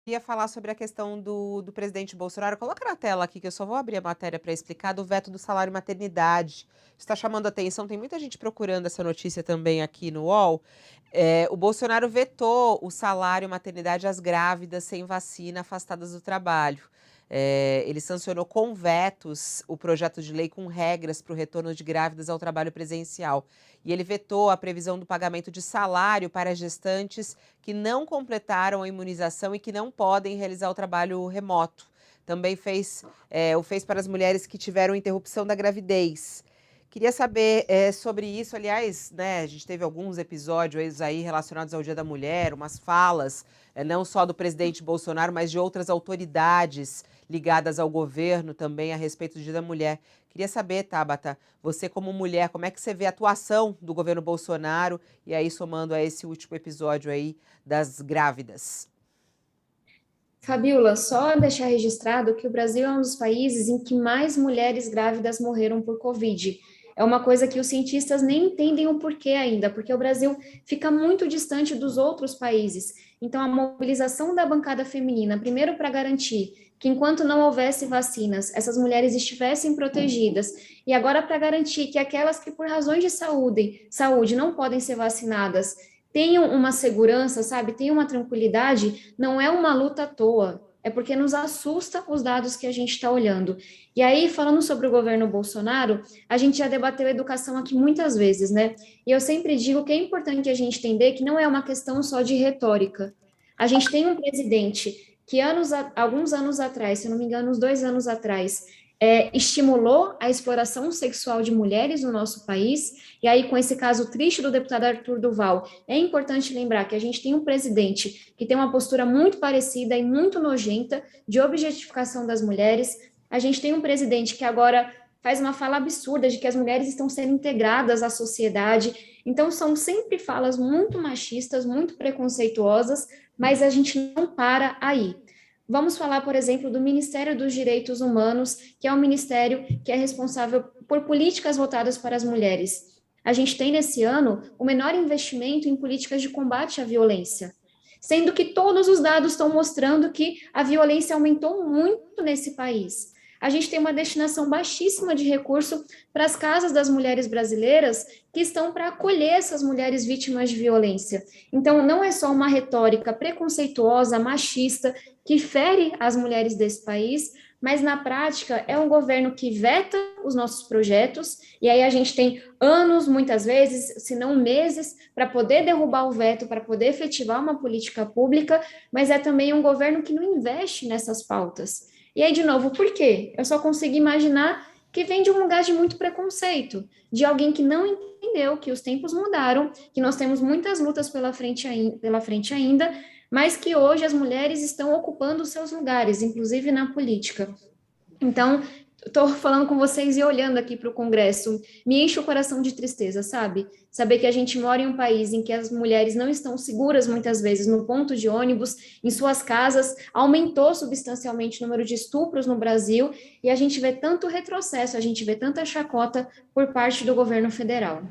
Ia falar sobre a questão do presidente Bolsonaro. Coloca na tela aqui, que eu só vou abrir a matéria para explicar, do veto do salário maternidade. Está chamando a atenção, tem muita gente procurando essa notícia também aqui no UOL. O Bolsonaro vetou o salário maternidade às grávidas sem vacina afastadas do trabalho. Ele sancionou com vetos o projeto de lei com regras para o retorno de grávidas ao trabalho presencial. E ele vetou a previsão do pagamento de salário para gestantes que não completaram a imunização e que não podem realizar o trabalho remoto. Também o fez para as mulheres que tiveram interrupção da gravidez. Queria saber sobre isso. Aliás, né, a gente teve alguns episódios aí relacionados ao Dia da Mulher, umas falas, não só do presidente Bolsonaro, mas de outras autoridades ligadas ao governo também a respeito do Dia da Mulher. Queria saber, Tabata, você como mulher, como é que você vê a atuação do governo Bolsonaro e aí somando a esse último episódio aí das grávidas? Fabiola, só deixar registrado que o Brasil é um dos países em que mais mulheres grávidas morreram por Covid. É uma coisa que os cientistas nem entendem o porquê ainda, porque o Brasil fica muito distante dos outros países. Então, a mobilização da bancada feminina, primeiro para garantir que enquanto não houvesse vacinas, essas mulheres estivessem protegidas, e agora para garantir que aquelas que por razões de saúde não podem ser vacinadas tenham uma segurança, sabe, tenham uma tranquilidade, não é uma luta à toa, é porque nos assusta os dados que a gente está olhando. E aí, falando sobre o governo Bolsonaro, a gente já debateu educação aqui muitas vezes, né? E eu sempre digo que é importante a gente entender que não é uma questão só de retórica. A gente tem um presidente que alguns anos atrás, se eu não me engano, uns 2 anos atrás, estimulou a exploração sexual de mulheres no nosso país, e aí com esse caso triste do deputado Arthur Duval, é importante lembrar que a gente tem um presidente que tem uma postura muito parecida e muito nojenta de objetificação das mulheres, a gente tem um presidente que agora faz uma fala absurda de que as mulheres estão sendo integradas à sociedade, então são sempre falas muito machistas, muito preconceituosas, mas a gente não para aí. Vamos falar, por exemplo, do Ministério dos Direitos Humanos, que é um ministério que é responsável por políticas voltadas para as mulheres. A gente tem nesse ano o menor investimento em políticas de combate à violência, sendo que todos os dados estão mostrando que a violência aumentou muito nesse país. A gente tem uma destinação baixíssima de recurso para as casas das mulheres brasileiras que estão para acolher essas mulheres vítimas de violência. Então, não é só uma retórica preconceituosa, machista, que fere as mulheres desse país, mas na prática é um governo que veta os nossos projetos, e aí a gente tem anos, muitas vezes, se não meses, para poder derrubar o veto, para poder efetivar uma política pública, mas é também um governo que não investe nessas pautas. E aí, de novo, por quê? Eu só consigo imaginar que vem de um lugar de muito preconceito, de alguém que não entendeu que os tempos mudaram, que nós temos muitas lutas pela frente ainda, mas que hoje as mulheres estão ocupando os seus lugares, inclusive na política. Então, estou falando com vocês e olhando aqui para o Congresso, me enche o coração de tristeza, sabe? Saber que a gente mora em um país em que as mulheres não estão seguras muitas vezes no ponto de ônibus, em suas casas, aumentou substancialmente o número de estupros no Brasil e a gente vê tanto retrocesso, a gente vê tanta chacota por parte do governo federal.